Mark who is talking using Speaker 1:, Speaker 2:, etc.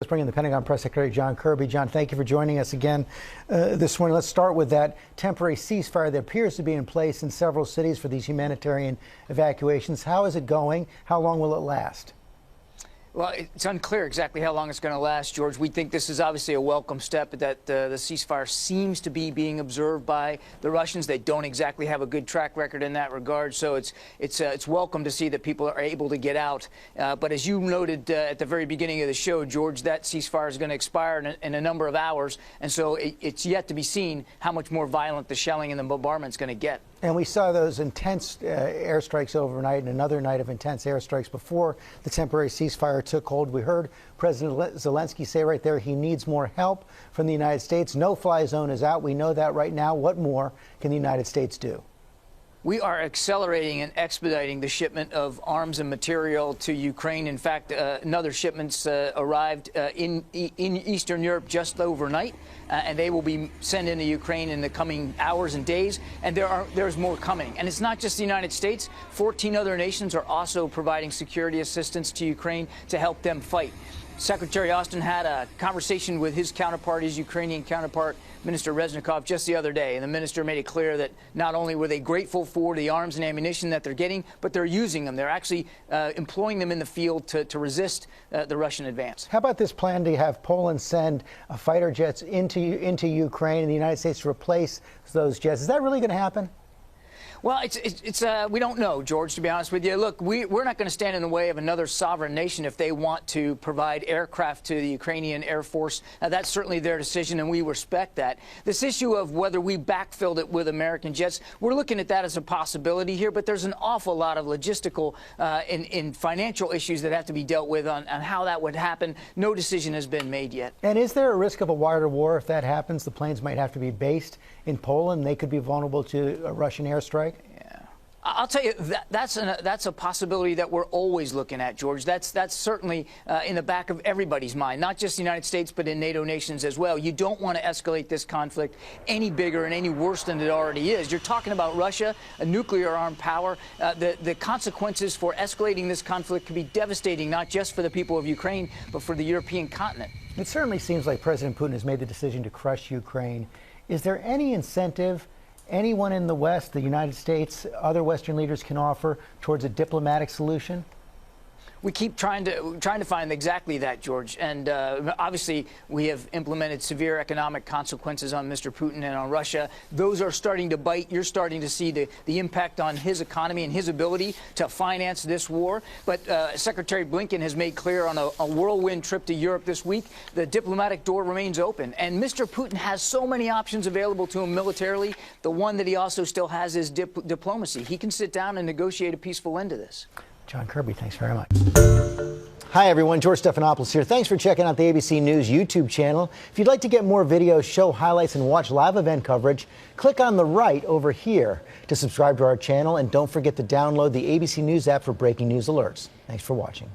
Speaker 1: Let's bring in the Pentagon Press Secretary John Kirby. John, thank you for joining us again this morning. Let's start with that temporary ceasefire that appears to be in place in several cities for these humanitarian evacuations. How is it going? How long will it last?
Speaker 2: Well, it's unclear exactly how long it's going to last, George. We think this is obviously a welcome step, that the ceasefire seems to be being observed by the Russians. They don't exactly have a good track record in that regard, so it's welcome to see that people are able to get out. But as you noted at the very beginning of the show, George, that ceasefire is going to expire in a number of hours, and so it's yet to be seen how much more violent the shelling and the bombardment is going to get.
Speaker 1: And we saw those intense airstrikes overnight and another night of intense airstrikes before the temporary ceasefire took hold. We heard President Zelensky say right there he needs more help from the United States. No-fly zone is out. We know that right now. What more can the United States do?
Speaker 2: We are accelerating and expediting the shipment of arms and material to Ukraine. In fact, another shipments arrived in Eastern Europe just overnight, and they will be sent into Ukraine in the coming hours and days. And there's more coming. And it's not just the United States. 14 other nations are also providing security assistance to Ukraine to help them fight. Secretary Austin had a conversation with his counterpart, his Ukrainian counterpart, Minister Reznikov, just the other day. And the minister made it clear that not only were they grateful for the arms and ammunition that they're getting, but they're using them. They're actually employing them in the field to resist the Russian advance.
Speaker 1: How about this plan to have Poland send fighter jets into Ukraine and the United States to replace those jets? Is that really going to happen?
Speaker 2: Well, we don't know, George, to be honest with you. Look, we're not going to stand in the way of another sovereign nation if they want to provide aircraft to the Ukrainian Air Force. That's certainly their decision, and we respect that. This issue of whether we backfilled it with American jets, we're looking at that as a possibility here, but there's an awful lot of logistical and financial issues that have to be dealt with on how that would happen. No decision has been made yet.
Speaker 1: And is there a risk of a wider war if that happens? The planes might have to be based in Poland. They could be vulnerable to a Russian airstrike.
Speaker 2: Yeah, I'll tell you, that's a possibility that we're always looking at, George. That's certainly in the back of everybody's mind, not just the United States, but in NATO nations as well. You don't want to escalate this conflict any bigger and any worse than it already is. You're talking about Russia, a nuclear-armed power. The consequences for escalating this conflict could be devastating, not just for the people of Ukraine, but for the European continent.
Speaker 1: It certainly seems like President Putin has made the decision to crush Ukraine. Is there any incentive anyone in the West, the United States, other Western leaders can offer towards a diplomatic solution?
Speaker 2: We keep trying to find exactly that, George. And obviously, we have implemented severe economic consequences on Mr. Putin and on Russia. Those are starting to bite. You're starting to see the impact on his economy and his ability to finance this war. But Secretary Blinken has made clear on a whirlwind trip to Europe this week, the diplomatic door remains open. And Mr. Putin has so many options available to him militarily. The one that he also still has is diplomacy. He can sit down and negotiate a peaceful end to this.
Speaker 1: John Kirby, thanks very much. Hi, everyone. George Stephanopoulos here. Thanks for checking out the ABC News YouTube channel. If you'd like to get more videos, show highlights, and watch live event coverage, click on the right over here to subscribe to our channel. And don't forget to download the ABC News app for breaking news alerts. Thanks for watching.